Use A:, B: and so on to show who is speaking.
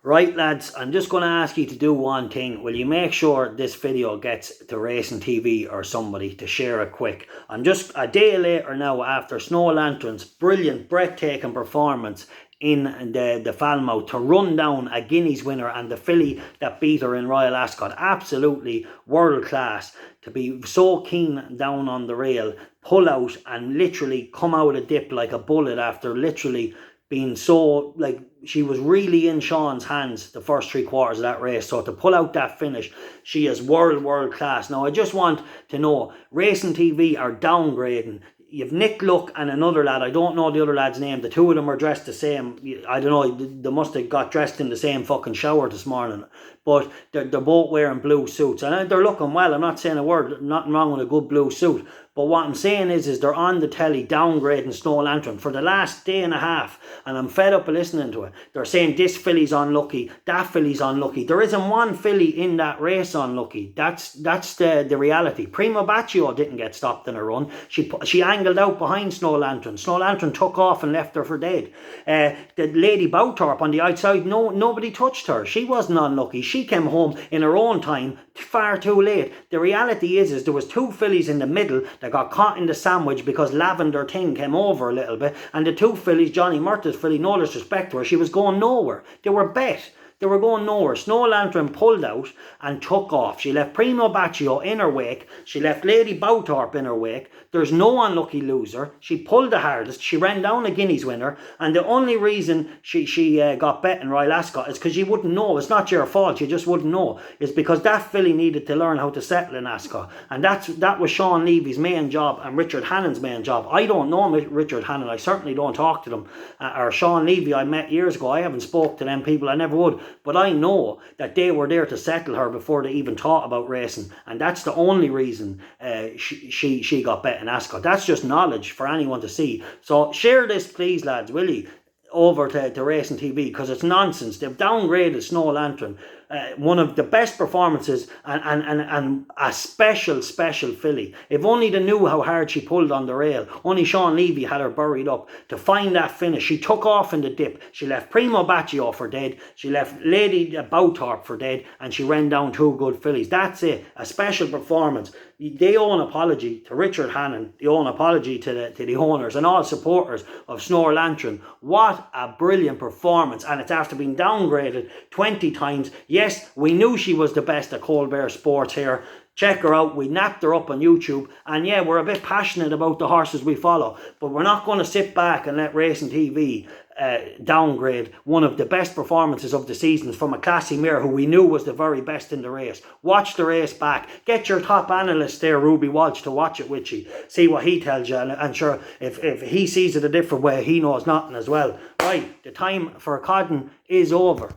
A: Right, lads, I'm just going to ask you to do one thing. Will you make sure this video gets to Racing TV or somebody to share it quick? I'm just a day later now after Snow Lantern's brilliant, breathtaking performance in the Falmouth to run down a Guineas winner and the filly that beat her in Royal Ascot. Absolutely world class. To be so keen down on the rail, pull out and literally come out a dip like a bullet after literally being so, like, she was really in Sean's hands the first 3/4 of that race. So to pull out that finish, she is world class. Now I just want to know, Racing TV are downgrading. You've Nick Luck and another lad, I don't know the other lad's name, the two of them are dressed the same. I don't know, they must have got dressed in the same fucking shower this morning, but they're both wearing blue suits and they're looking well. I'm not saying a word, nothing wrong with a good blue suit, but what I'm saying is they're on the telly downgrading Snow Lantern for the last day and a half, and I'm fed up of listening to it. They're saying this filly's unlucky, that filly's unlucky. There isn't one filly in that race unlucky. That's the reality. Primo Bacio didn't get stopped in a run. She angled out behind Snow Lantern. Snow Lantern took off and left her for dead. The Lady Bowthorpe on the outside, nobody touched her. She wasn't unlucky. She came home in her own time, far too late. The reality is there was two fillies in the middle that got caught in the sandwich because Lavender Thing came over a little bit, and the two fillies, Johnny Murtagh's filly, no disrespect to her, she was going nowhere. They were bet. They were going nowhere. Snow Lantern pulled out and took off. She left Primo Bacio in her wake. She left Lady Bowthorpe in her wake. There's no unlucky loser. She pulled the hardest. She ran down a Guineas winner. And the only reason she got bet in Royal Ascot is because you wouldn't know. It's not your fault. You just wouldn't know. It's because that filly needed to learn how to settle in Ascot. And that was Sean Levy's main job and Richard Hannon's main job. I don't know Richard Hannon. I certainly don't talk to them. Or Sean Levy I met years ago. I haven't spoke to them people. I never would. But I know that they were there to settle her before they even thought about racing. And that's the only reason she got bet in Ascot. That's just knowledge for anyone to see. So share this, please, lads, will you? Over to Racing TV, because it's nonsense. They've downgraded Snow Lantern. One of the best performances and a special filly. If only they knew how hard she pulled on the rail. Only Sean Levy had her buried up to find that finish. She took off in the dip. She left Primo Bacio for dead. She left Lady Bowthorpe for dead, and she ran down two good fillies. That's it. A special performance. They owe an apology to Richard Hannon. They owe an apology to the owners and all supporters of Snow Lantern. What a brilliant performance, and it's after being downgraded 20 times. Yes, we knew she was the best at Colbert Sports here. Check her out. We napped her up on YouTube. And yeah, we're a bit passionate about the horses we follow. But we're not going to sit back and let Racing TV downgrade one of the best performances of the season from a classy mare who we knew was the very best in the race. Watch the race back. Get your top analyst there, Ruby Walsh, to watch it with you. See what he tells you. And sure, if he sees it a different way, he knows nothing as well. Right, the time for Codden is over.